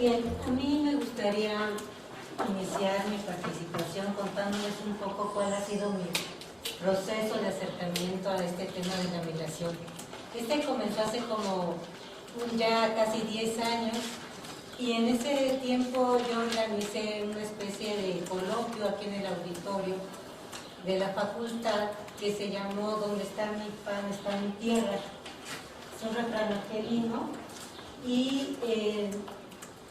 Bien, a mí me gustaría iniciar mi participación contándoles un poco cuál ha sido mi proceso de acercamiento a este tema de la migración. Este comenzó hace como ya casi 10 años y en ese tiempo yo organicé una especie de coloquio aquí en el auditorio de la facultad que se llamó "Donde está mi pan, está mi tierra". Es un refrán argelino y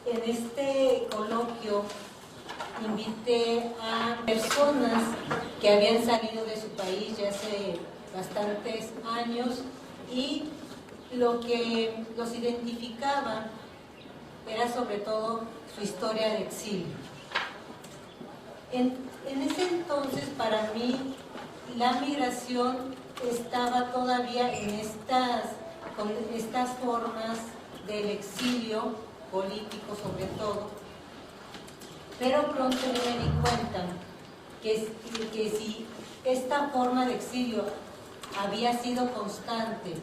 en este coloquio invité a personas que habían salido de su país ya hace bastantes años y lo que los identificaba era sobre todo su historia de exilio. En ese entonces, para mí, la migración estaba todavía en estas formas del exilio político sobre todo, pero pronto yo me di cuenta que si esta forma de exilio había sido constante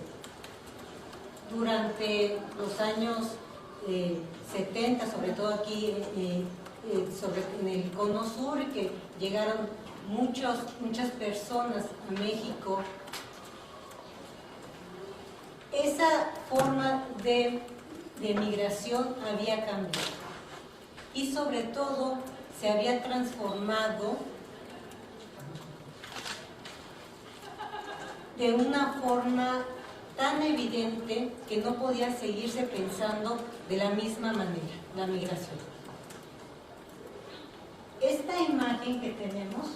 durante los años 70, sobre todo aquí en el Cono Sur, que llegaron muchas personas a México, esa forma de migración había cambiado y sobre todo se había transformado de una forma tan evidente que no podía seguirse pensando de la misma manera, la migración. Esta imagen que tenemos,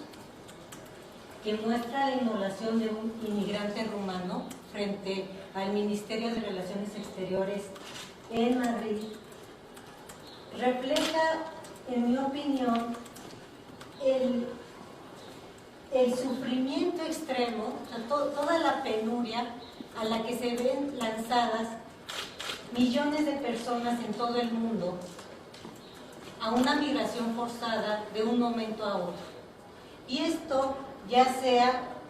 que muestra la inmolación de un inmigrante rumano frente al Ministerio de Relaciones Exteriores en Madrid, refleja, en mi opinión, el sufrimiento extremo, toda la penuria a la que se ven lanzadas millones de personas en todo el mundo a una migración forzada de un momento a otro. Y esto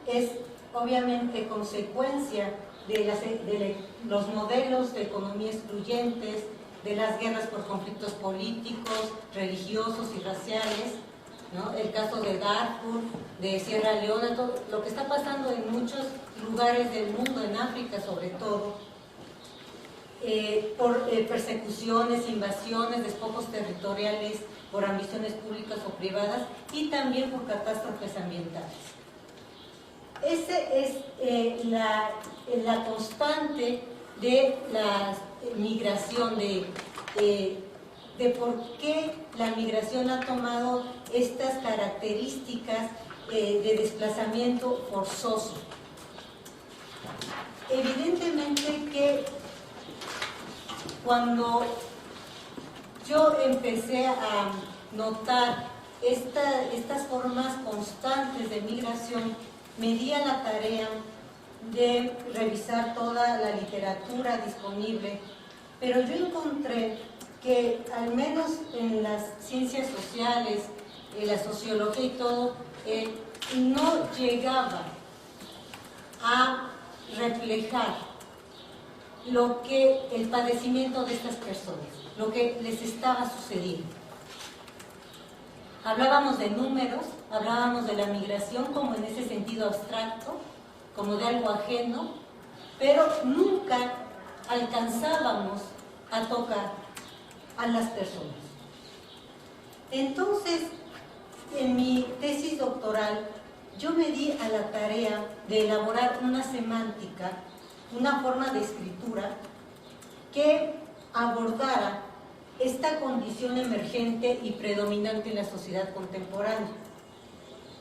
es obviamente consecuencia de los modelos de economía excluyentes, de las guerras por conflictos políticos, religiosos y raciales, ¿no? El caso de Darfur, de Sierra Leona, todo lo que está pasando en muchos lugares del mundo, en África sobre todo, por persecuciones, invasiones, despojos territoriales, por ambiciones públicas o privadas y también por catástrofes ambientales. Esa es la constante de la migración, de por qué la migración ha tomado estas características de desplazamiento forzoso. Evidentemente que cuando yo empecé a notar estas formas constantes de migración, me di a la tarea de revisar toda la literatura disponible, pero yo encontré que al menos en las ciencias sociales, en la sociología y todo, no llegaba a reflejar el padecimiento de estas personas, lo que les estaba sucediendo. Hablábamos de números, hablábamos de la migración como en ese sentido abstracto, como de algo ajeno, pero nunca alcanzábamos a tocar a las personas. Entonces, en mi tesis doctoral, yo me di a la tarea de elaborar una semántica, una forma de escritura que abordara esta condición emergente y predominante en la sociedad contemporánea,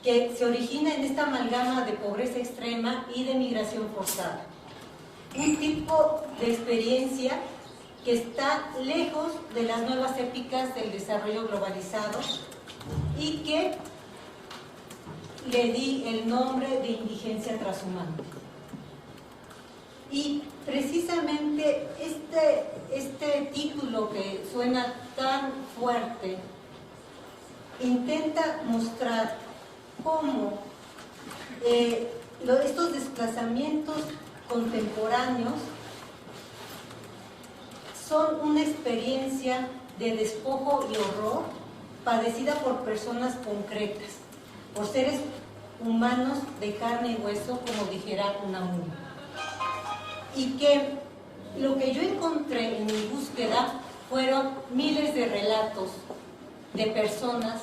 que se origina en esta amalgama de pobreza extrema y de migración forzada. Un tipo de experiencia que está lejos de las nuevas épicas del desarrollo globalizado y que le di el nombre de indigencia transhumante. Y precisamente este título que suena tan fuerte intenta mostrar cómo estos desplazamientos contemporáneos son una experiencia de despojo y horror padecida por personas concretas, por seres humanos de carne y hueso, como dijera Unamuno. Y que lo que yo encontré en mi búsqueda fueron miles de relatos de personas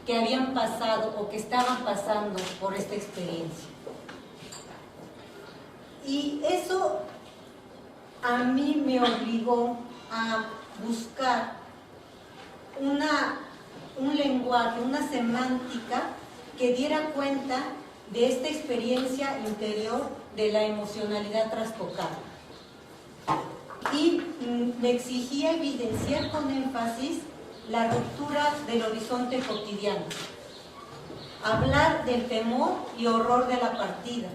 que habían pasado o que estaban pasando por esta experiencia. Y eso a mí me obligó a buscar un lenguaje, una semántica que diera cuenta de esta experiencia interior de la emocionalidad trastocada. Y me exigía evidenciar con énfasis la ruptura del horizonte cotidiano, hablar del temor y horror de la partida,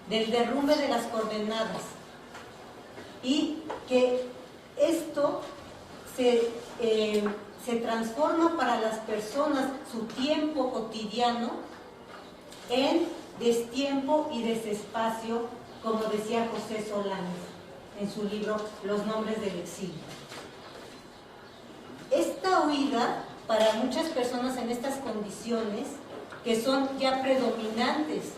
del derrumbe de las coordenadas, y que esto se transforma para las personas su tiempo cotidiano en destiempo y desespacio, como decía José Solanes en su libro Los nombres del exilio. Esta huida, para muchas personas en estas condiciones, que son ya predominantes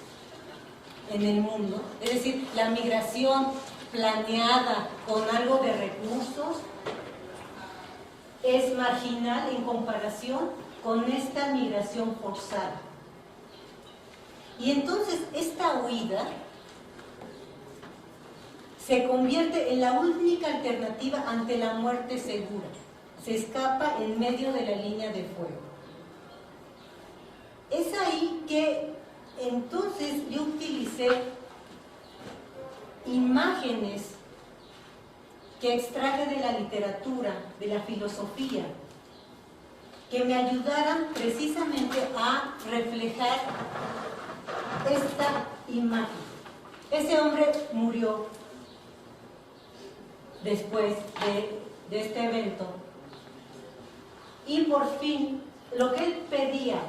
en el mundo, es decir, la migración planeada con algo de recursos, es marginal en comparación con esta migración forzada. Y entonces esta huida se convierte en la única alternativa ante la muerte segura. Se escapa en medio de la línea de fuego. Es ahí que entonces yo utilicé imágenes que extraje de la literatura, de la filosofía, que me ayudaran precisamente a reflejar esta imagen. Ese hombre murió después de este evento, y por fin lo que él pedía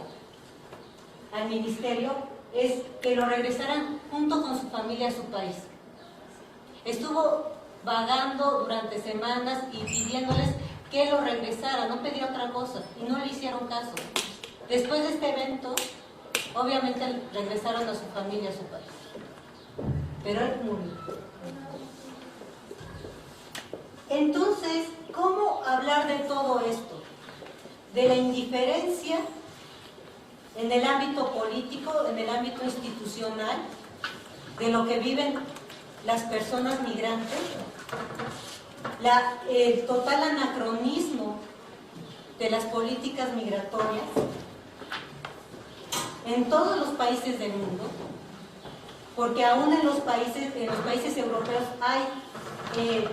al ministerio es que lo regresaran junto con su familia a su país. Estuvo vagando durante semanas y pidiéndoles que lo regresara, no pedía otra cosa, y no le hicieron caso. Después de este evento, obviamente regresaron a su familia a su país, pero él murió. Entonces, ¿cómo hablar de todo esto? De la indiferencia en el ámbito político, en el ámbito institucional, de lo que viven las personas migrantes, el total anacronismo de las políticas migratorias en todos los países del mundo, porque aún en los países europeos hay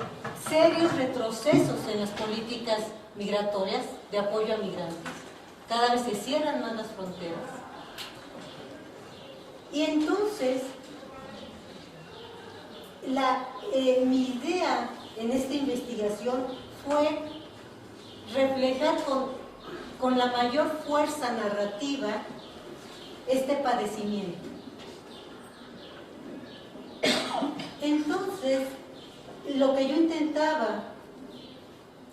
serios retrocesos en las políticas migratorias de apoyo a migrantes. Cada vez se cierran más las fronteras. Y entonces, mi idea en esta investigación fue reflejar con la mayor fuerza narrativa este padecimiento. Entonces, lo que yo intentaba,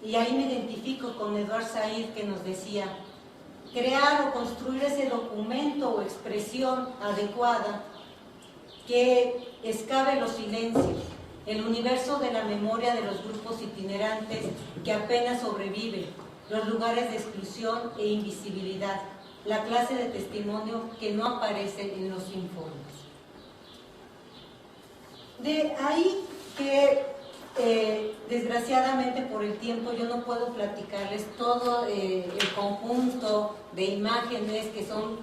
y ahí me identifico con Edward Said, que nos decía, crear o construir ese documento o expresión adecuada que excave los silencios, el universo de la memoria de los grupos itinerantes que apenas sobreviven, los lugares de exclusión e invisibilidad, la clase de testimonio que no aparece en los informes. De ahí que desgraciadamente por el tiempo yo no puedo platicarles todo el conjunto de imágenes que son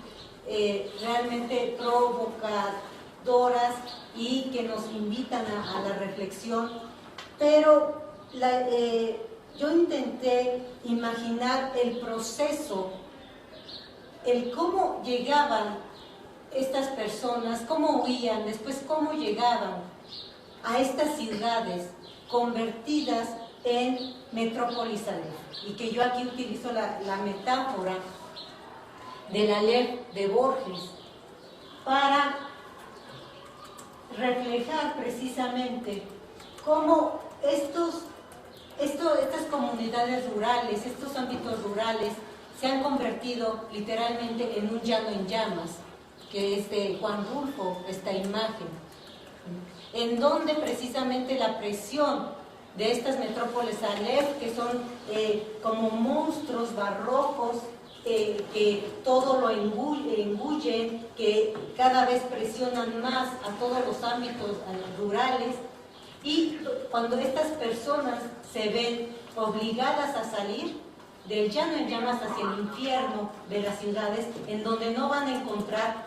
realmente provocadoras y que nos invitan a la reflexión, pero yo intenté imaginar el proceso, el cómo llegaban estas personas, cómo huían, después cómo llegaban a estas ciudades convertidas en metrópolis aleph, y que yo aquí utilizo la metáfora del Aleph de Borges para reflejar precisamente cómo estos estas comunidades rurales, estos ámbitos rurales, se han convertido literalmente en un llano en llamas, que es de Juan Rulfo, esta imagen, en donde precisamente la presión de estas metrópoles Aleph, que son como monstruos barrocos, que todo lo engullen, que cada vez presionan más a todos los ámbitos rurales, y cuando estas personas se ven obligadas a salir del llano en llamas hacia el infierno de las ciudades, en donde no van a encontrar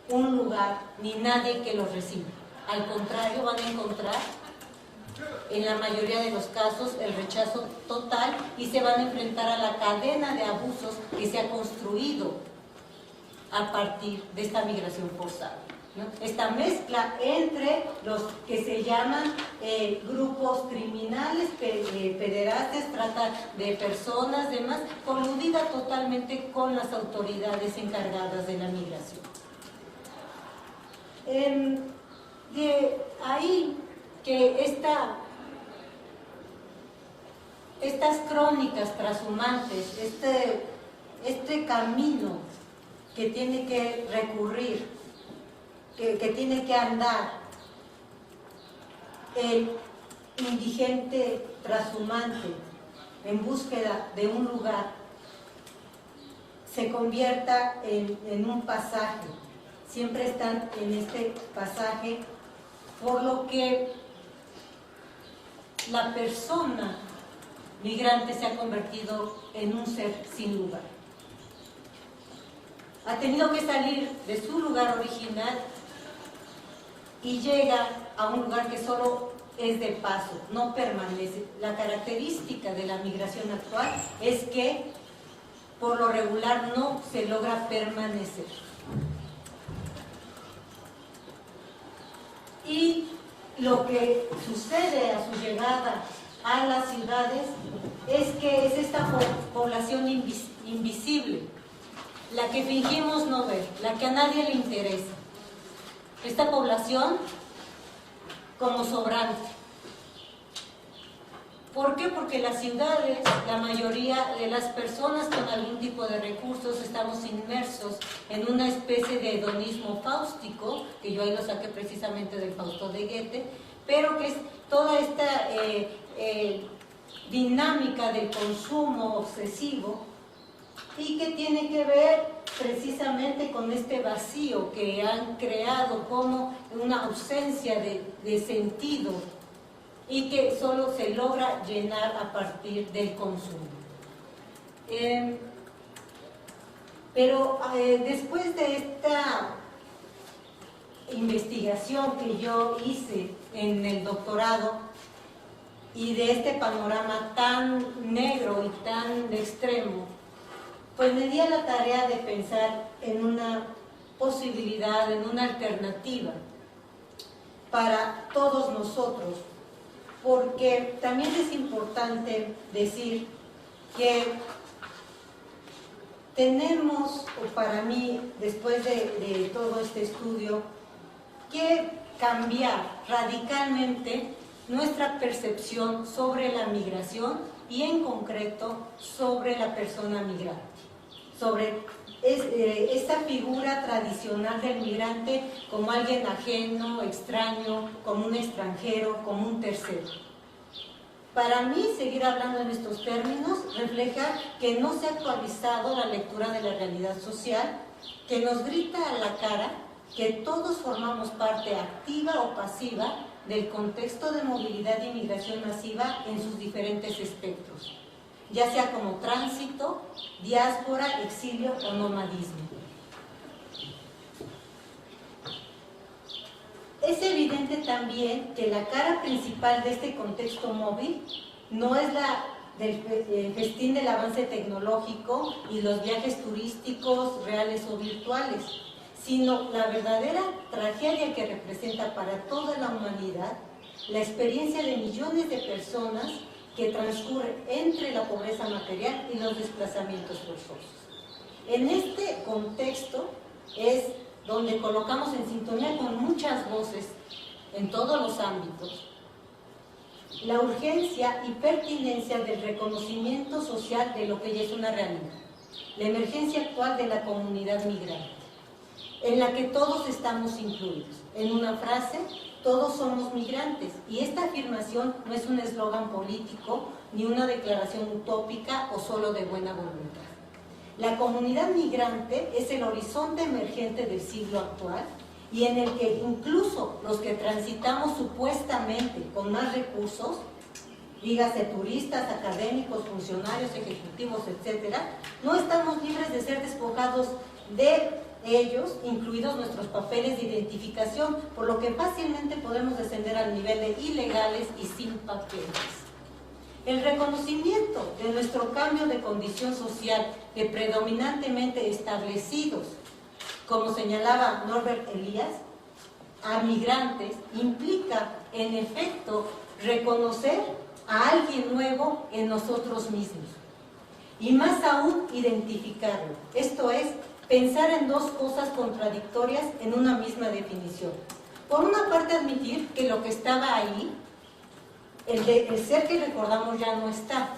un lugar ni nadie que los reciba. Al contrario, van a encontrar, en la mayoría de los casos, el rechazo total, y se van a enfrentar a la cadena de abusos que se ha construido a partir de esta migración forzada, ¿no? Esta mezcla entre los que se llaman grupos criminales, pederastas, trata de personas, demás, coludida totalmente con las autoridades encargadas de la migración. De ahí que estas crónicas trashumantes, este camino que tiene que recurrir, que tiene que andar el indigente trashumante en búsqueda de un lugar, se convierta en un pasaje. Siempre están en este pasaje, por lo que la persona migrante se ha convertido en un ser sin lugar. Ha tenido que salir de su lugar original y llega a un lugar que solo es de paso, no permanece. La característica de la migración actual es que por lo regular no se logra permanecer. Y lo que sucede a su llegada a las ciudades es que es esta población invisible, la que fingimos no ver, la que a nadie le interesa. Esta población como sobrante. ¿Por qué? Porque las ciudades, la mayoría de las personas con algún tipo de recursos, estamos inmersos en una especie de hedonismo fáustico, que yo ahí lo saqué precisamente del Fausto de Goethe, pero que es toda esta dinámica del consumo obsesivo, y que tiene que ver precisamente con este vacío que han creado como una ausencia de sentido, y que solo se logra llenar a partir del consumo. Pero después de esta investigación que yo hice en el doctorado y de este panorama tan negro y tan extremo, pues me di a la tarea de pensar en una posibilidad, en una alternativa para todos nosotros, porque también es importante decir que tenemos, o para mí, después de todo este estudio, que cambiar radicalmente nuestra percepción sobre la migración y en concreto sobre la persona migrante, sobre esta figura tradicional del migrante como alguien ajeno, extraño, como un extranjero, como un tercero. Para mí, seguir hablando en estos términos refleja que no se ha actualizado la lectura de la realidad social, que nos grita a la cara que todos formamos parte activa o pasiva del contexto de movilidad y migración masiva en sus diferentes espectros, ya sea como tránsito, diáspora, exilio o nomadismo. Es evidente también que la cara principal de este contexto móvil no es la del festín del avance tecnológico y los viajes turísticos reales o virtuales, sino la verdadera tragedia que representa para toda la humanidad la experiencia de millones de personas que transcurre entre la pobreza material y los desplazamientos forzosos. En este contexto es donde colocamos en sintonía con muchas voces en todos los ámbitos la urgencia y pertinencia del reconocimiento social de lo que ya es una realidad, la emergencia actual de la comunidad migrante, en la que todos estamos incluidos. En una frase, todos somos migrantes, y esta afirmación no es un eslogan político ni una declaración utópica o solo de buena voluntad. La comunidad migrante es el horizonte emergente del siglo actual y en el que incluso los que transitamos supuestamente con más recursos, dígase turistas, académicos, funcionarios, ejecutivos, etc., no estamos libres de ser despojados de ellos, incluidos nuestros papeles de identificación, por lo que fácilmente podemos descender al nivel de ilegales y sin papeles. El reconocimiento de nuestro cambio de condición social de predominantemente establecidos, como señalaba Norbert Elias, a migrantes, implica en efecto reconocer a alguien nuevo en nosotros mismos y más aún identificarlo, esto es, pensar en dos cosas contradictorias en una misma definición. Por una parte, admitir que lo que estaba ahí, el ser que recordamos ya no está.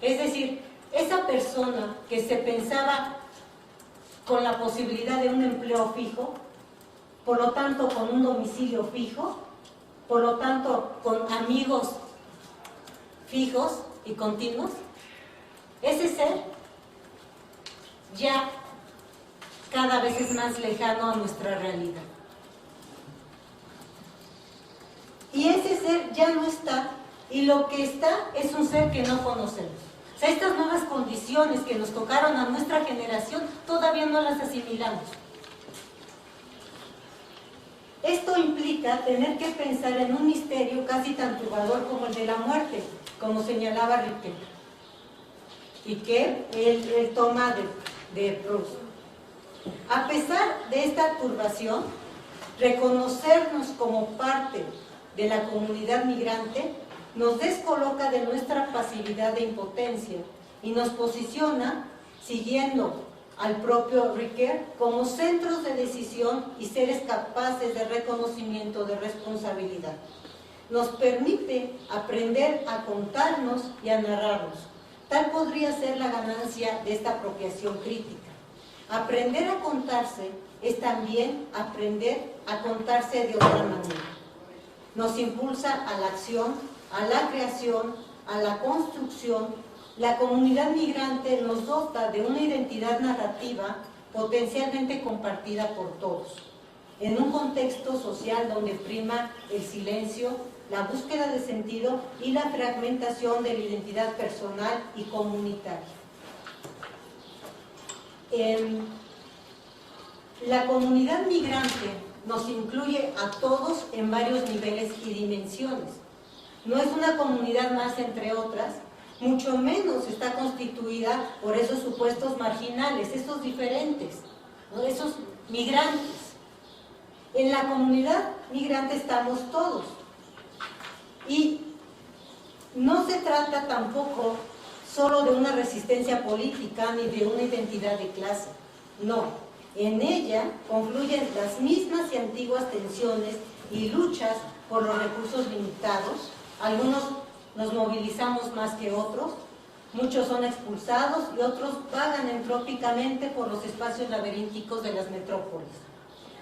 Es decir, esa persona que se pensaba con la posibilidad de un empleo fijo, por lo tanto con un domicilio fijo, por lo tanto con amigos fijos y continuos, ese ser ya cada vez es más lejano a nuestra realidad. Y ese ser ya no está, y lo que está es un ser que no conocemos. O sea, estas nuevas condiciones que nos tocaron a nuestra generación todavía no las asimilamos. Esto implica tener que pensar en un misterio casi tan turbador como el de la muerte, como señalaba Riquet, y que él toma de Proust. A pesar de esta turbación, reconocernos como parte de la comunidad migrante nos descoloca de nuestra pasividad de impotencia y nos posiciona, siguiendo al propio Riquet, como centros de decisión y seres capaces de reconocimiento de responsabilidad. Nos permite aprender a contarnos y a narrarnos. Tal podría ser la ganancia de esta apropiación crítica. Aprender a contarse es también aprender a contarse de otra manera. Nos impulsa a la acción, a la creación, a la construcción. La comunidad migrante nos dota de una identidad narrativa potencialmente compartida por todos, en un contexto social donde prima el silencio, la búsqueda de sentido y la fragmentación de la identidad personal y comunitaria. La comunidad migrante nos incluye a todos en varios niveles y dimensiones. No es una comunidad más entre otras, mucho menos está constituida por esos supuestos marginales, esos diferentes, ¿no? Esos migrantes. En la comunidad migrante estamos todos. Y no se trata tampoco solo de una resistencia política ni de una identidad de clase. No, en ella confluyen las mismas y antiguas tensiones y luchas por los recursos limitados. Algunos nos movilizamos más que otros, muchos son expulsados y otros vagan entrópicamente por los espacios laberínticos de las metrópolis.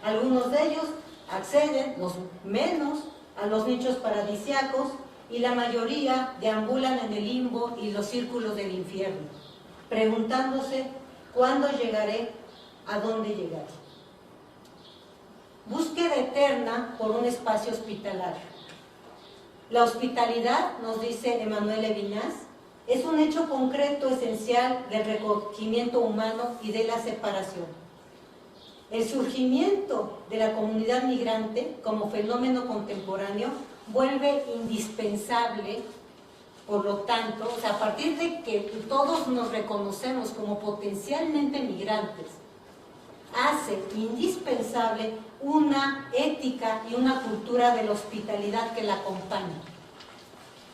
Algunos de ellos acceden, los menos, a los nichos paradisiacos y la mayoría deambulan en el limbo y los círculos del infierno, preguntándose ¿cuándo llegaré? ¿A dónde llegaré? Búsqueda eterna por un espacio hospitalario. La hospitalidad, nos dice Emmanuel Levinas, es un hecho concreto esencial del recogimiento humano y de la separación. El surgimiento de la comunidad migrante como fenómeno contemporáneo vuelve indispensable, por lo tanto, o sea, a partir de que todos nos reconocemos como potencialmente migrantes, hace indispensable una ética y una cultura de la hospitalidad que la acompaña.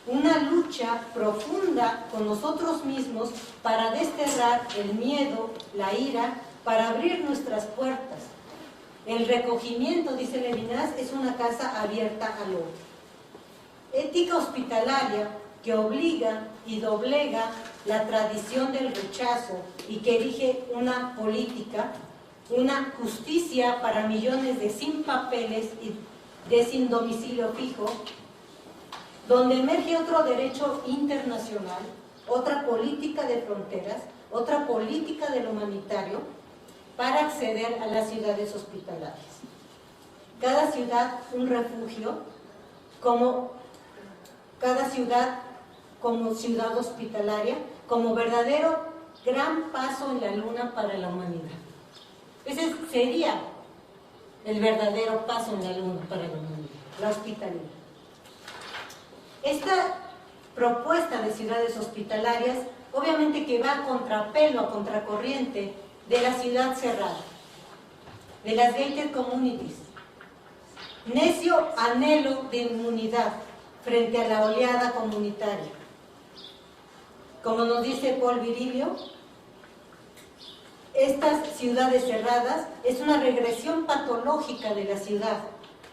Una lucha profunda con nosotros mismos para desterrar el miedo, la ira, para abrir nuestras puertas. El recogimiento, dice Levinas, es una casa abierta al otro. Ética hospitalaria que obliga y doblega la tradición del rechazo y que erige una política, una justicia para millones de sin papeles y de sin domicilio fijo, donde emerge otro derecho internacional, otra política de fronteras, otra política del humanitario para acceder a las ciudades hospitalarias. Cada ciudad un refugio, cada ciudad como ciudad hospitalaria, como verdadero gran paso en la luna para la humanidad. Ese sería el verdadero paso en la luna para la humanidad, la hospitalidad. Esta propuesta de ciudades hospitalarias, obviamente que va a contrapelo, a contracorriente de la ciudad cerrada, de las gated communities. Necio anhelo de inmunidad frente a la oleada comunitaria. Como nos dice Paul Virilio, estas ciudades cerradas es una regresión patológica de la ciudad,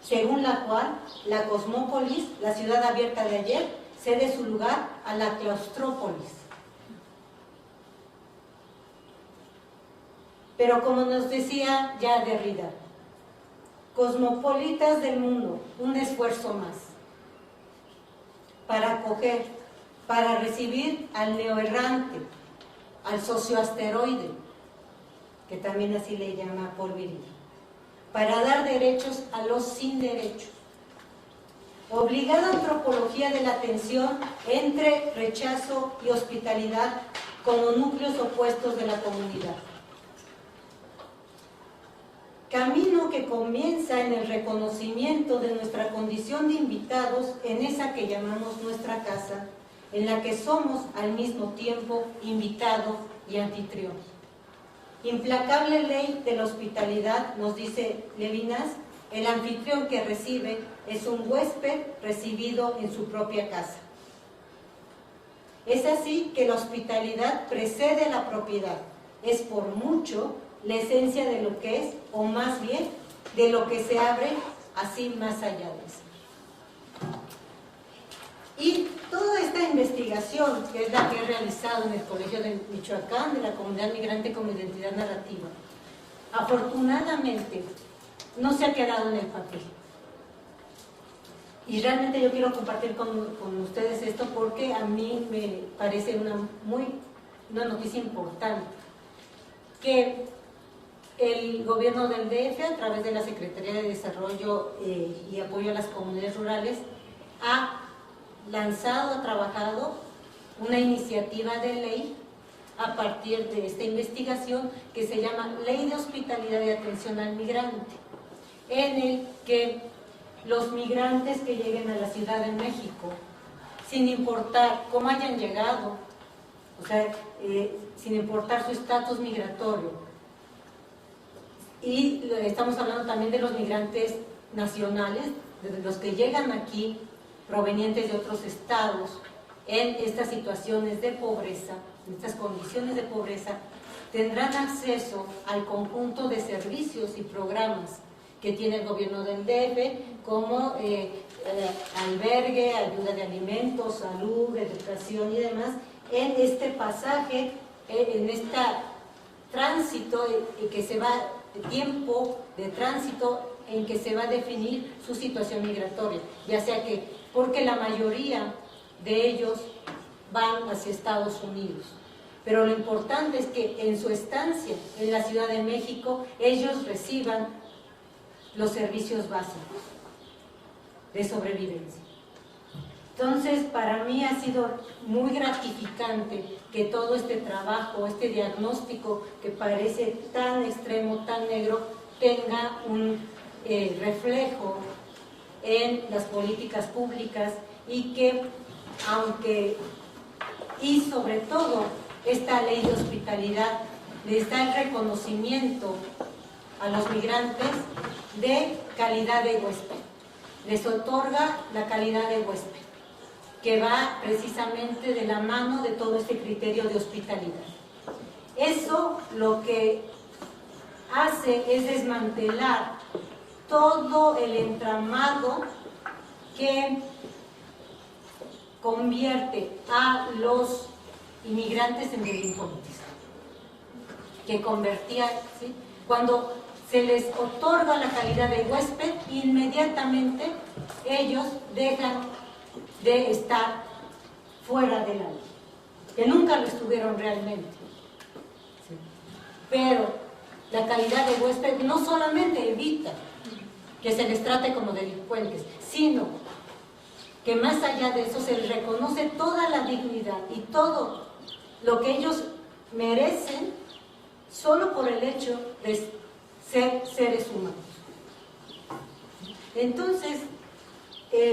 según la cual la cosmópolis, la ciudad abierta de ayer, cede su lugar a la claustrópolis. Pero como nos decía ya Derrida, cosmopolitas del mundo, un esfuerzo más para acoger, para recibir al neoerrante, al socioasteroide, que también así le llama Paul Virilio, para dar derechos a los sin derechos. Obligada antropología de la tensión entre rechazo y hospitalidad como núcleos opuestos de la comunidad. Camino que comienza en el reconocimiento de nuestra condición de invitados en esa que llamamos nuestra casa, en la que somos al mismo tiempo invitado y anfitrión. Implacable ley de la hospitalidad, nos dice Levinas, el anfitrión que recibe es un huésped recibido en su propia casa. Es así que la hospitalidad precede a la propiedad, es por mucho la esencia de lo que es, o más bien, de lo que se abre así más allá de eso. Y toda esta investigación, que es la que he realizado en el Colegio de Michoacán, de la Comunidad Migrante como Identidad Narrativa, afortunadamente no se ha quedado en el papel. Y realmente yo quiero compartir con ustedes esto porque a mí me parece una noticia importante, que el gobierno del DF, a través de la Secretaría de Desarrollo y Apoyo a las Comunidades Rurales, ha lanzado, ha trabajado una iniciativa de ley a partir de esta investigación que se llama Ley de Hospitalidad y Atención al Migrante, en el que los migrantes que lleguen a la Ciudad de México, sin importar cómo hayan llegado, o sea, sin importar su estatus migratorio, y estamos hablando también de los migrantes nacionales, de los que llegan aquí provenientes de otros estados en estas situaciones de pobreza, en estas condiciones de pobreza, tendrán acceso al conjunto de servicios y programas que tiene el gobierno del DF, como albergue, ayuda de alimentos, salud, educación y demás, en este pasaje, en este tránsito que se va, tiempo de tránsito en que se va a definir su situación migratoria, ya sea que porque la mayoría de ellos van hacia Estados Unidos, pero lo importante es que en su estancia en la Ciudad de México ellos reciban los servicios básicos de sobrevivencia. Entonces, para mí ha sido muy gratificante que todo este trabajo, este diagnóstico que parece tan extremo, tan negro, tenga un reflejo en las políticas públicas y que, y sobre todo, esta ley de hospitalidad les da el reconocimiento a los migrantes de calidad de huésped, les otorga la calidad de huésped, que va precisamente de la mano de todo este criterio de hospitalidad. Eso lo que hace es desmantelar todo el entramado que convierte a los inmigrantes en delincuentes, que convertía, ¿sí? Cuando se les otorga la calidad de huésped, inmediatamente ellos dejan de estar fuera de la ley, que nunca lo estuvieron realmente. ¿Sí? Pero la calidad de huésped no solamente evita que se les trate como delincuentes, sino que más allá de eso se les reconoce toda la dignidad y todo lo que ellos merecen solo por el hecho de ser seres humanos. Entonces,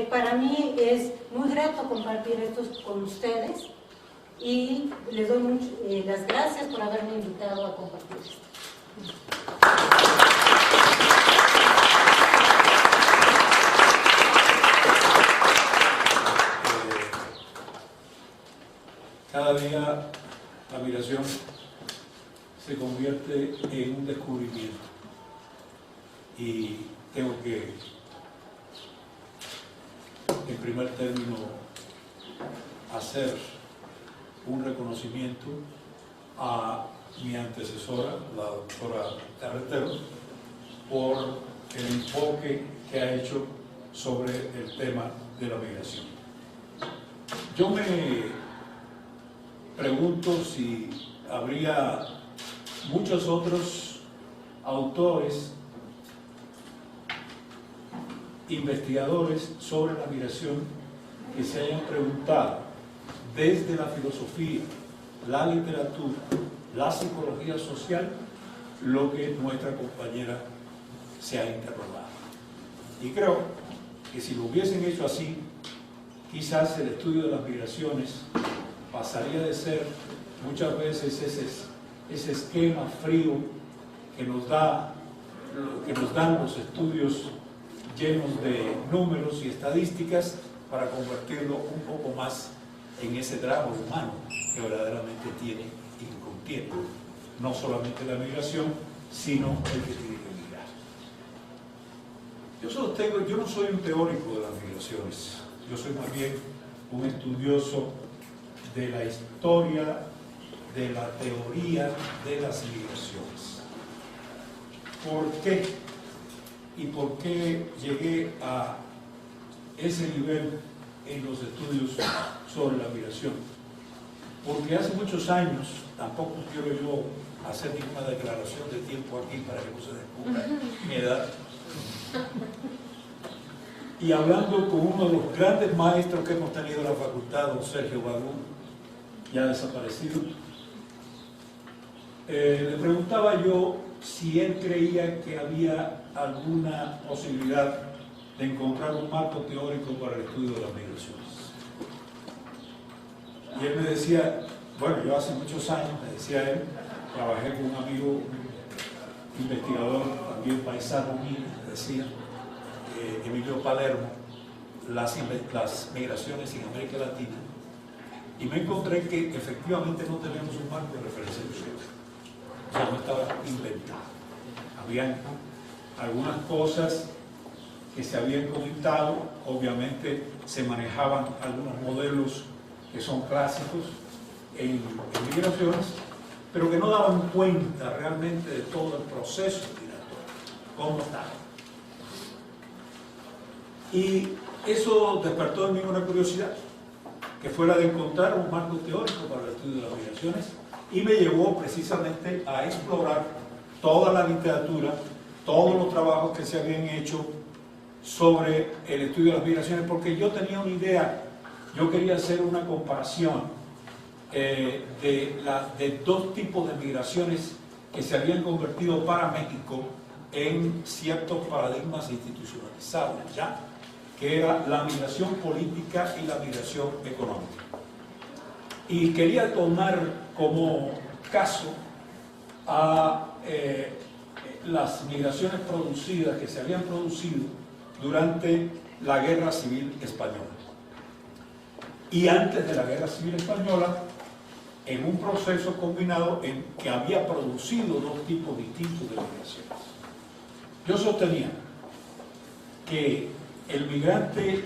para mí es muy grato compartir esto con ustedes y les doy las gracias por haberme invitado a compartir esto. Cada día la migración se convierte en un descubrimiento y tengo que, en primer término, hacer un reconocimiento a mi antecesora, la doctora Carretero, por el enfoque que ha hecho sobre el tema de la migración. Yo me pregunto si habría muchos otros autores, investigadores sobre la migración que se hayan preguntado desde la filosofía, la literatura, la psicología social, lo que nuestra compañera se ha interrogado. Y creo que si lo hubiesen hecho así, quizás el estudio de las migraciones pasaría de ser muchas veces ese esquema frío que nos dan los estudios llenos de números y estadísticas, para convertirlo un poco más en ese drama humano que verdaderamente tiene y que contiene no solamente la migración, sino el que tiene que migrar. Yo no soy un teórico de las migraciones, yo soy más bien un estudioso de la historia, de la teoría de las migraciones. ¿Por qué? ¿Y por qué llegué a ese nivel en los estudios sobre la migración? Porque hace muchos años, tampoco quiero yo hacer ninguna declaración de tiempo aquí para que no se descubra mi edad, y hablando con uno de los grandes maestros que hemos tenido en la facultad, don Sergio Bagún, ya desaparecido, le preguntaba yo si él creía que había alguna posibilidad de encontrar un marco teórico para el estudio de las migraciones. Y él me decía, bueno, yo hace muchos años, me decía él, trabajé con un amigo, un investigador, también paisano mío, me decía, Emilio Palermo, las migraciones en América Latina, y me encontré que efectivamente no teníamos un marco de referencia histórica. O sea, no estaba inventado. Habían algunas cosas que se habían comentado, obviamente se manejaban algunos modelos que son clásicos en migraciones, pero que no daban cuenta realmente de todo el proceso migratorio, cómo estaba. Y eso despertó en mí una curiosidad, que fue la de encontrar un marco teórico para el estudio de las migraciones, y me llevó precisamente a explorar toda la literatura, todos los trabajos que se habían hecho sobre el estudio de las migraciones, porque yo tenía una idea, yo quería hacer una comparación de dos tipos de migraciones que se habían convertido para México en ciertos paradigmas institucionalizados ya, que era la migración política y la migración económica. Y quería tomar como caso a las migraciones producidas, que se habían producido durante la Guerra Civil Española. Y antes de la Guerra Civil Española, en un proceso combinado en que había producido dos tipos distintos de migraciones. Yo sostenía que el migrante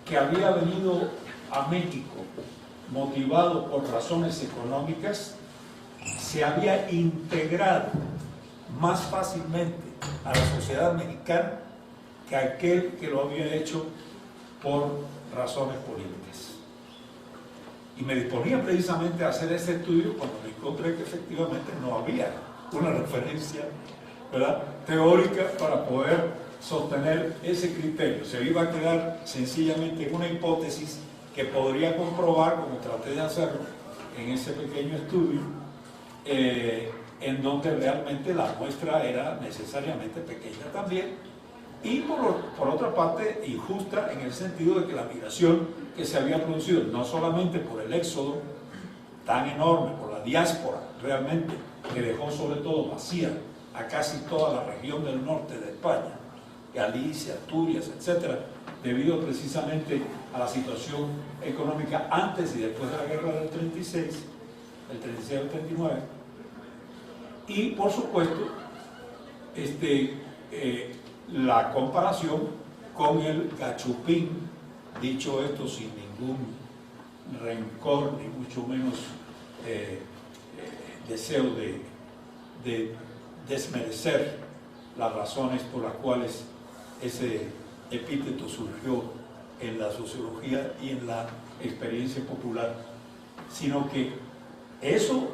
que había venido a México motivado por razones económicas se había integrado más fácilmente a la sociedad mexicana que aquel que lo había hecho por razones políticas. Y me disponía precisamente a hacer ese estudio cuando me encontré que efectivamente no había una referencia, ¿verdad?, teórica para poder sostener ese criterio. Se iba a quedar sencillamente en una hipótesis que podría comprobar, como traté de hacerlo en ese pequeño estudio, en donde realmente la muestra era necesariamente pequeña también, y por otra parte injusta en el sentido de que la migración que se había producido no solamente por el éxodo tan enorme, por la diáspora realmente, que dejó sobre todo vacía a casi toda la región del norte de España, Galicia, Asturias, etcétera, debido precisamente a la situación económica antes y después de la guerra del 36 al 39, y por supuesto la comparación con el gachupín, dicho esto sin ningún rencor ni mucho menos deseo de desmerecer las razones por las cuales ese epíteto surgió en la sociología y en la experiencia popular, sino que eso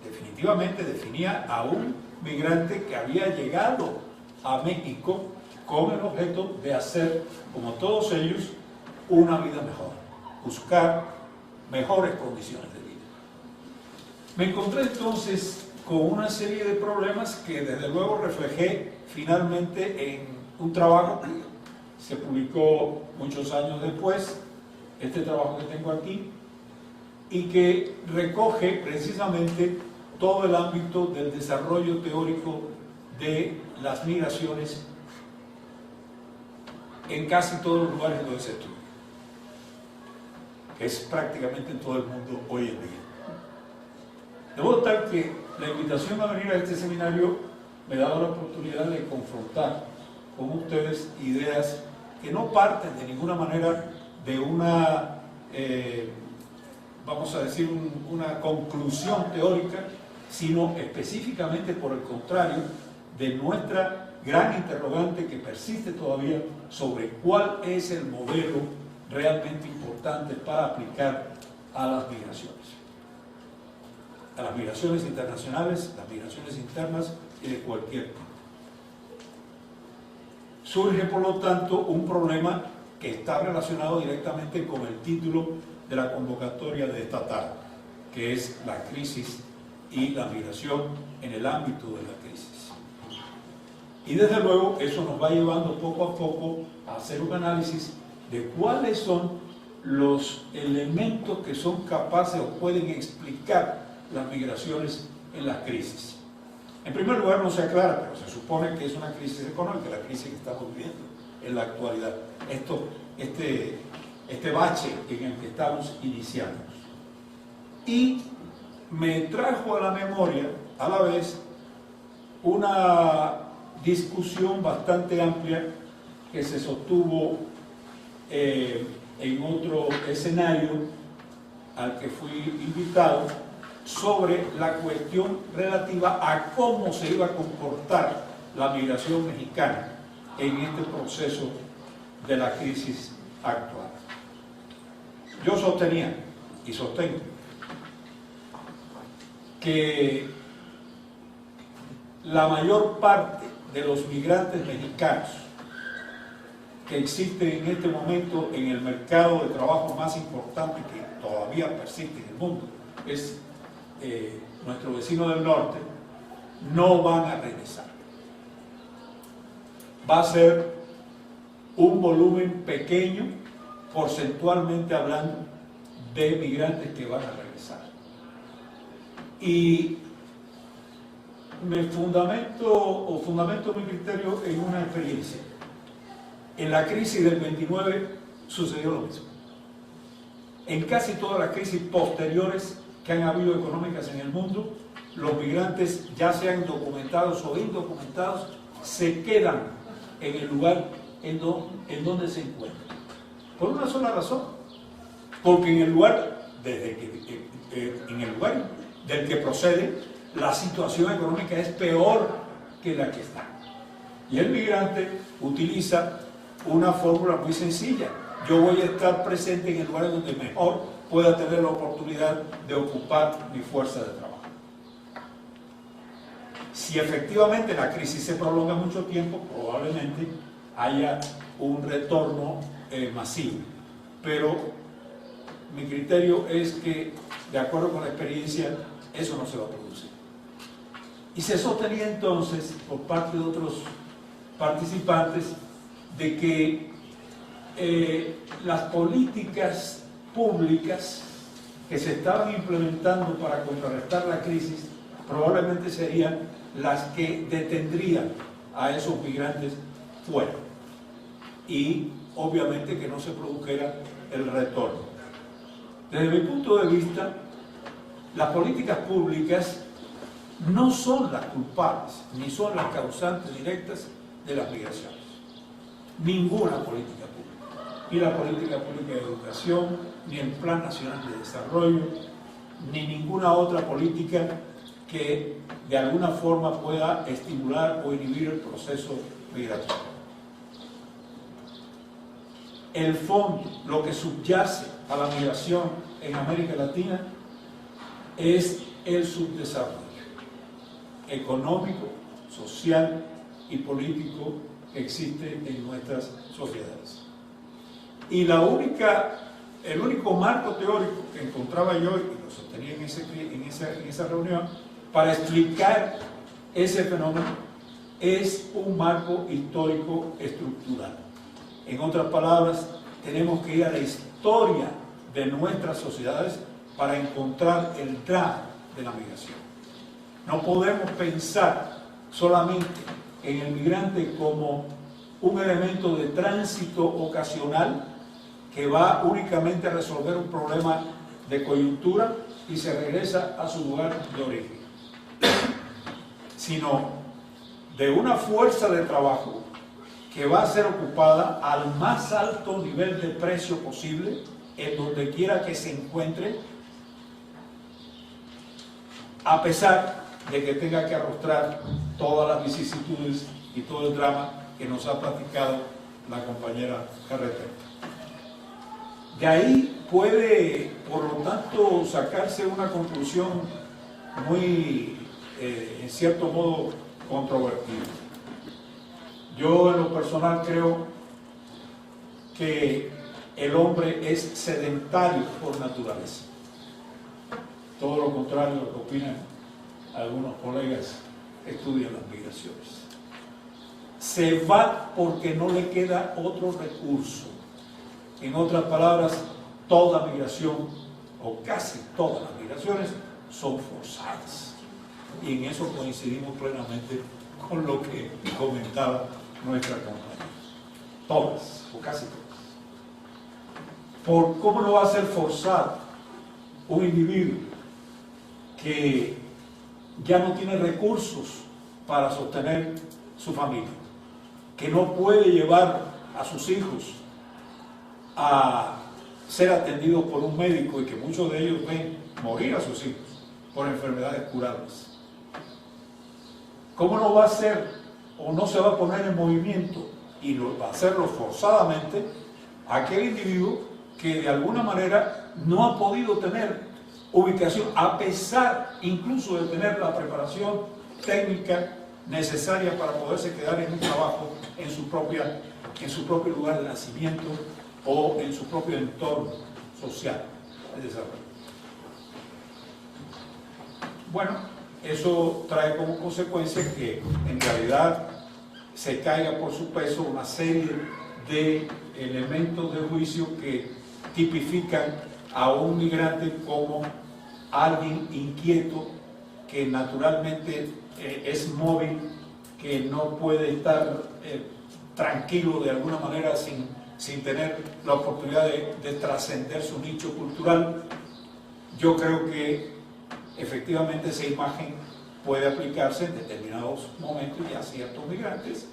definitivamente definía a un migrante que había llegado a México con el objeto de hacer, como todos ellos, una vida mejor, buscar mejores condiciones de vida. Me encontré entonces con una serie de problemas que desde luego reflejé finalmente en un trabajo que se publicó muchos años después, este trabajo que tengo aquí, y que recoge precisamente todo el ámbito del desarrollo teórico de las migraciones en casi todos los lugares donde se estudia, que es prácticamente en todo el mundo hoy en día. De modo tal que la invitación a venir a este seminario me ha dado la oportunidad de confrontar con ustedes ideas que no parten de ninguna manera de una, vamos a decir, una conclusión teórica, sino específicamente por el contrario de nuestra gran interrogante que persiste todavía sobre cuál es el modelo realmente importante para aplicar a las migraciones internacionales, las migraciones internas y de cualquier tipo. Surge, por lo tanto, un problema que está relacionado directamente con el título de la convocatoria de esta tarde, que es la crisis y la migración en el ámbito de la crisis. Y desde luego eso nos va llevando poco a poco a hacer un análisis de cuáles son los elementos que son capaces o pueden explicar las migraciones en las crisis. En primer lugar, no se aclara, pero se supone que es una crisis económica, la crisis que estamos viviendo en la actualidad. Este bache en el que estamos iniciando. Y me trajo a la memoria, a la vez, una discusión bastante amplia que se sostuvo en otro escenario al que fui invitado, sobre la cuestión relativa a cómo se iba a comportar la migración mexicana en este proceso de la crisis actual. Yo sostenía y sostengo que la mayor parte de los migrantes mexicanos que existen en este momento en el mercado de trabajo más importante que todavía persiste en el mundo, es nuestro vecino del norte, no van a regresar. Va a ser un volumen pequeño, porcentualmente hablando, de migrantes que van a regresar. Y me fundamento mi criterio en una experiencia. En la crisis del 29 sucedió lo mismo. En casi todas las crisis posteriores que han habido económicas en el mundo, los migrantes, ya sean documentados o indocumentados, se quedan en el lugar en donde se encuentran. Por una sola razón. porque en el lugar del que procede, la situación económica es peor que la que está. Y el migrante utiliza una fórmula muy sencilla: yo voy a estar presente en el lugar donde mejor pueda tener la oportunidad de ocupar mi fuerza de trabajo. Si efectivamente la crisis se prolonga mucho tiempo, probablemente haya un retorno masivo. Pero mi criterio es que, de acuerdo con la experiencia, eso no se va a producir. Y se sostenía entonces, por parte de otros participantes, de que las políticas públicas que se estaban implementando para contrarrestar la crisis probablemente serían las que detendrían a esos migrantes fuera, y obviamente que no se produjera el retorno. Desde mi punto de vista, las políticas públicas no son las culpables ni son las causantes directas de las migraciones. Ninguna política pública, ni la política pública de educación, ni el Plan Nacional de Desarrollo, ni ninguna otra política que de alguna forma pueda estimular o inhibir el proceso migratorio. El fondo, lo que subyace a la migración en América Latina, es el subdesarrollo económico, social y político que existe en nuestras sociedades. Y el único marco teórico que encontraba yo, y lo sostenía en esa reunión, para explicar ese fenómeno, es un marco histórico estructural. En otras palabras, tenemos que ir a la historia de nuestras sociedades para encontrar el drama de la migración. No podemos pensar solamente en el migrante como un elemento de tránsito ocasional que va únicamente a resolver un problema de coyuntura y se regresa a su lugar de origen, sino de una fuerza de trabajo que va a ser ocupada al más alto nivel de precio posible en donde quiera que se encuentre, a pesar de que tenga que arrostrar todas las vicisitudes y todo el drama que nos ha platicado la compañera Carretera. De ahí puede, por lo tanto, sacarse una conclusión muy, en cierto modo, controvertida. Yo, en lo personal, creo que el hombre es sedentario por naturaleza. Todo lo contrario de lo que opinan algunos colegas que estudian las migraciones. Se va porque no le queda otro recurso. En otras palabras, toda migración, o casi todas las migraciones, son forzadas. Y en eso coincidimos plenamente con lo que comentaba nuestra compañera. Todas, o casi todas. ¿Cómo no va a ser forzado un individuo que ya no tiene recursos para sostener su familia, que no puede llevar a sus hijos a ser atendidos por un médico y que muchos de ellos ven morir a sus hijos por enfermedades curables? ¿Cómo no va a ser o no se va a poner en movimiento y va a hacerlo forzadamente aquel individuo que de alguna manera no ha podido tener ubicación, a pesar incluso de tener la preparación técnica necesaria para poderse quedar en un trabajo en su propio lugar de nacimiento o en su propio entorno social de desarrollo? Bueno, eso trae como consecuencia que en realidad se caiga por su peso una serie de elementos de juicio que tipifican a un migrante como alguien inquieto, que naturalmente es móvil, que no puede estar tranquilo de alguna manera sin tener la oportunidad de trascender su nicho cultural. Yo creo que efectivamente esa imagen puede aplicarse en determinados momentos y a ciertos migrantes,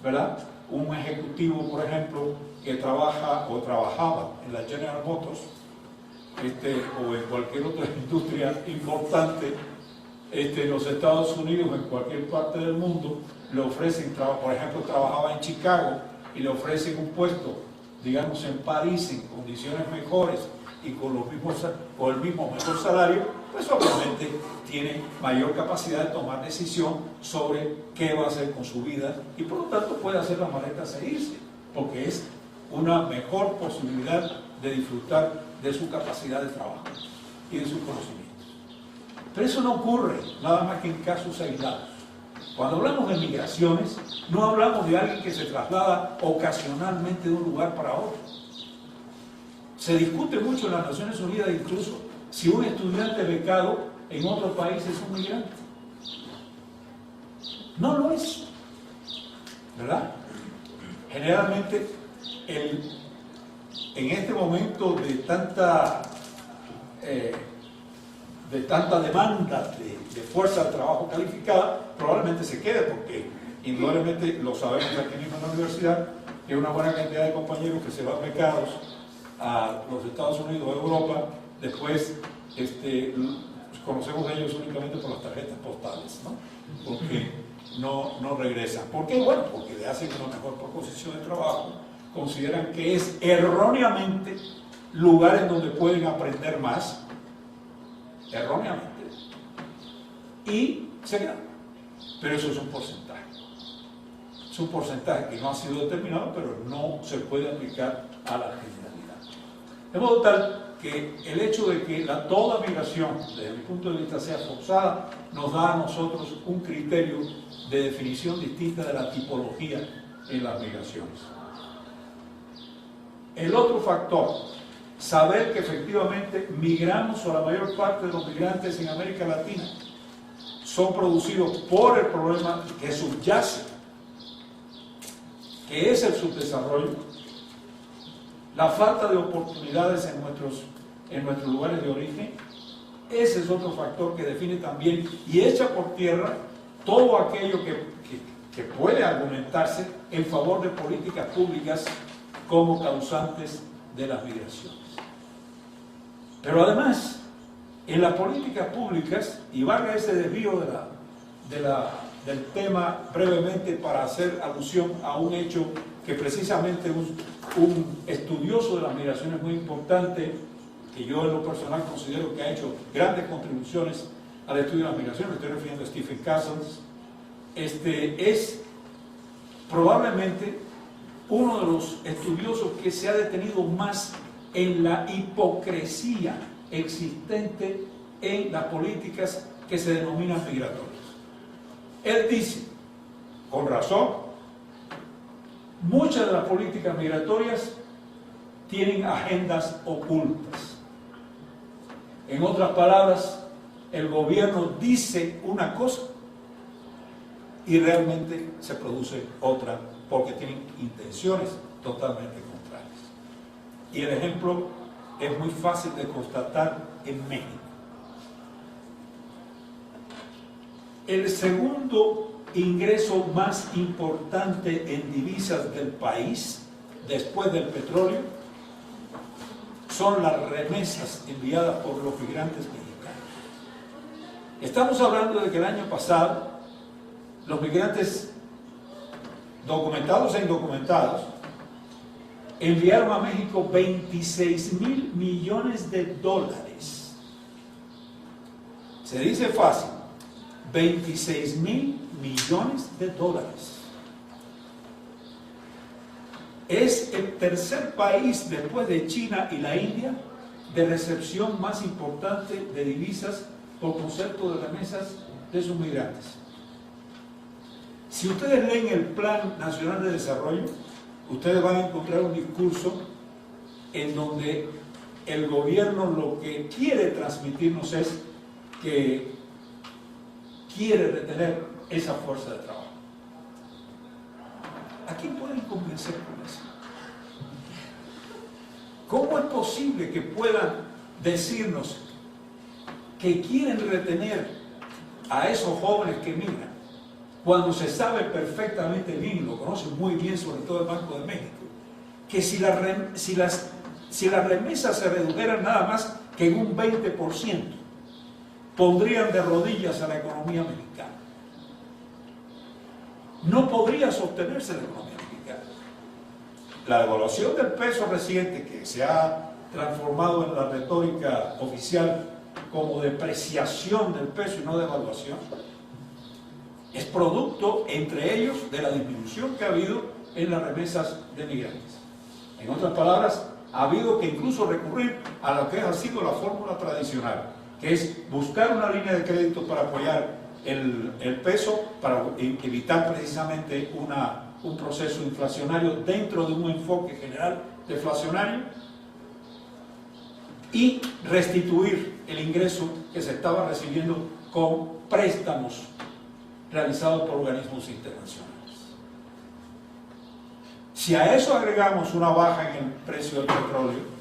¿verdad? Un ejecutivo, por ejemplo, que trabaja o trabajaba en la General Motors o en cualquier otra industria importante, en los Estados Unidos o en cualquier parte del mundo, le ofrecen trabajo. Por ejemplo, trabajaba en Chicago y le ofrecen un puesto, digamos, en París, en condiciones mejores y con el mismo mejor salario, pues obviamente tiene mayor capacidad de tomar decisión sobre qué va a hacer con su vida y por lo tanto puede hacer la maleta seguirse, porque es una mejor posibilidad de disfrutar de su capacidad de trabajo y de sus conocimientos. Pero eso no ocurre nada más que en casos aislados. Cuando hablamos de migraciones, no hablamos de alguien que se traslada ocasionalmente de un lugar para otro. Se discute mucho en las Naciones Unidas incluso si un estudiante becado en otro país es un migrante. No lo es, ¿verdad? Generalmente, en este momento de tanta demanda de fuerza de trabajo calificada, probablemente se quede, porque indudablemente lo sabemos aquí mismo en la universidad, que hay una buena cantidad de compañeros que se van becados a los Estados Unidos o Europa, después conocemos a ellos únicamente por las tarjetas postales, ¿no? Porque no regresan. ¿Por qué? Bueno, porque le hacen una mejor proposición de trabajo, consideran que es erróneamente lugar en donde pueden aprender más, erróneamente, y se quedan. Pero eso es un porcentaje. Es un porcentaje que no ha sido determinado, pero no se puede aplicar a la generalidad. De modo tal que el hecho de que toda migración, desde mi punto de vista, sea forzada, nos da a nosotros un criterio de definición distinta de la tipología en las migraciones. El otro factor, saber que efectivamente migramos, o la mayor parte de los migrantes en América Latina son producidos por el problema que subyace, que es el subdesarrollo, la falta de oportunidades en nuestros lugares de origen. Ese es otro factor que define también y echa por tierra todo aquello que puede argumentarse en favor de políticas públicas como causantes de las migraciones. Pero además, en las políticas públicas, y valga ese desvío del tema brevemente para hacer alusión a un hecho que precisamente un estudioso de las migraciones muy importante, que yo en lo personal considero que ha hecho grandes contribuciones al estudio de las migraciones, me estoy refiriendo a Stephen Cousins, es probablemente uno de los estudiosos que se ha detenido más en la hipocresía existente en las políticas que se denominan migratorias. Él dice, con razón, muchas de las políticas migratorias tienen agendas ocultas. En otras palabras, el gobierno dice una cosa y realmente se produce otra, porque tienen intenciones totalmente contrarias. Y el ejemplo es muy fácil de constatar en México. El segundo ingreso más importante en divisas del país, después del petróleo, son las remesas enviadas por los migrantes mexicanos. Estamos hablando de que el año pasado los migrantes documentados e indocumentados enviaron a México 26,000 millones de dólares. Se dice fácil, 26,000 millones de dólares. Es el tercer país después de China y la India de recepción más importante de divisas por concepto de remesas de sus migrantes. Si ustedes leen el Plan Nacional de Desarrollo, ustedes van a encontrar un discurso en donde el gobierno lo que quiere transmitirnos es que quiere retener esa fuerza de trabajo. ¿A quién pueden convencer con eso? ¿Cómo es posible que puedan decirnos que quieren retener a esos jóvenes que migran, cuando se sabe perfectamente bien, lo conocen muy bien, sobre todo el Banco de México, que si las remesas se redujeran nada más que en un 20% pondrían de rodillas a la economía mexicana. No podría sostenerse la economía mexicana. La devaluación del peso reciente, que se ha transformado en la retórica oficial como depreciación del peso y no devaluación, es producto, entre ellos, de la disminución que ha habido en las remesas de migrantes. En otras palabras, ha habido que incluso recurrir a lo que ha sido la fórmula tradicional, que es buscar una línea de crédito para apoyar el peso, para evitar precisamente un proceso inflacionario dentro de un enfoque general deflacionario, y restituir el ingreso que se estaba recibiendo con préstamos realizados por organismos internacionales. Si a eso agregamos una baja en el precio del petróleo,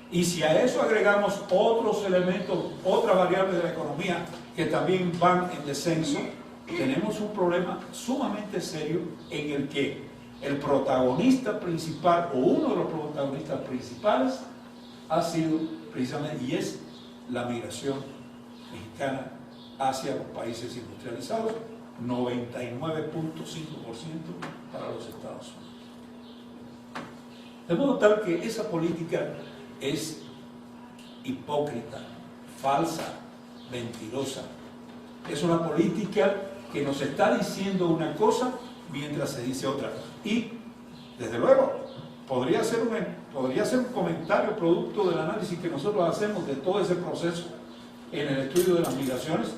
y si a eso agregamos otros elementos, otras variables de la economía que también van en descenso, tenemos un problema sumamente serio en el que el protagonista principal, o uno de los protagonistas principales, ha sido precisamente, y es la migración mexicana hacia los países industrializados, 99.5% para los Estados Unidos. De modo tal que esa política es hipócrita, falsa, mentirosa. Es una política que nos está diciendo una cosa mientras se dice otra. Y, desde luego, podría ser un comentario producto del análisis que nosotros hacemos de todo ese proceso en el estudio de las migraciones,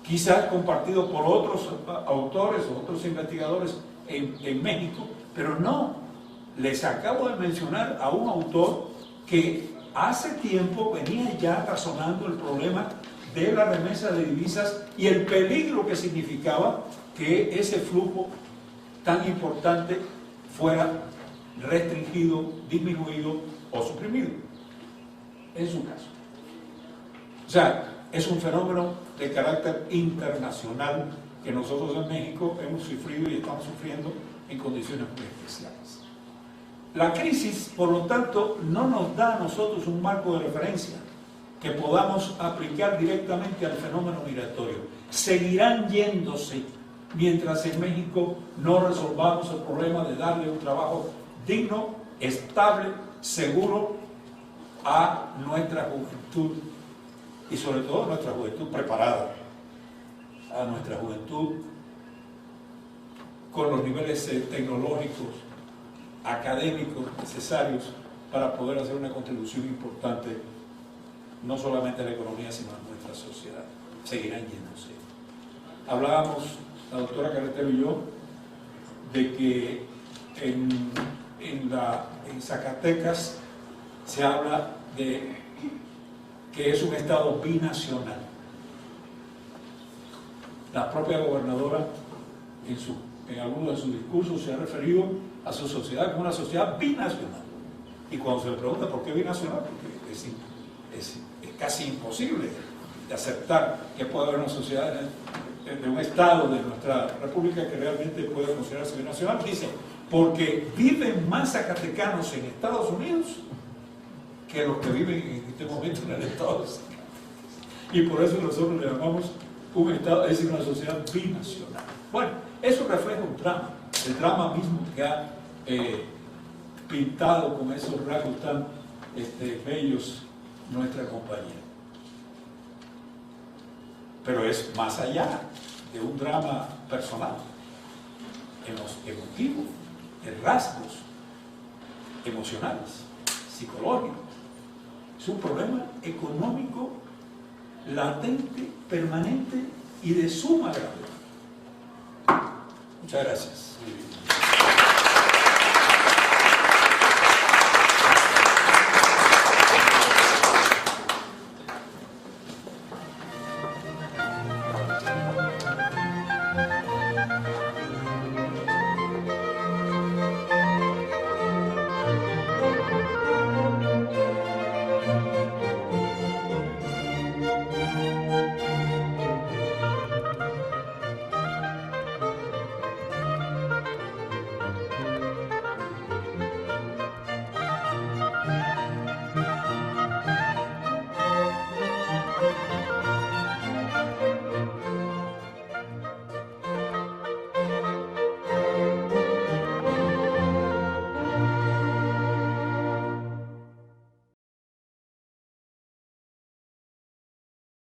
quizás compartido por otros autores o otros investigadores en México, pero no. Les acabo de mencionar a un autor que hace tiempo venía ya razonando el problema de la remesa de divisas y el peligro que significaba que ese flujo tan importante fuera restringido, disminuido o suprimido, en su caso. O sea, es un fenómeno de carácter internacional que nosotros en México hemos sufrido y estamos sufriendo en condiciones muy especiales. La crisis, por lo tanto, no nos da a nosotros un marco de referencia que podamos aplicar directamente al fenómeno migratorio. Seguirán yéndose mientras en México no resolvamos el problema de darle un trabajo digno, estable, seguro a nuestra juventud, y sobre todo a nuestra juventud preparada, a nuestra juventud con los niveles tecnológicos, académicos necesarios para poder hacer una contribución importante no solamente a la economía sino a nuestra sociedad. Seguirán yéndose. Hablábamos, la doctora Carretero y yo, de que en Zacatecas se habla de que es un estado binacional. La propia gobernadora en algunos de sus discursos se ha referido a su sociedad como una sociedad binacional. Y cuando se le pregunta por qué binacional, porque es casi imposible de aceptar que pueda haber una sociedad de un estado de nuestra república que realmente pueda considerarse binacional, dice, porque viven más zacatecanos en Estados Unidos que los que viven en este momento en el estado de Zacatecas. Y por eso nosotros le llamamos un estado, es decir, una sociedad binacional. Bueno, eso refleja un drama, el drama mismo que ha pintado con esos rasgos tan bellos nuestra compañía. Pero es más allá de un drama personal, emotivo, de rasgos emocionales, psicológicos. Es un problema económico latente, permanente y de suma gravedad. Muchas gracias.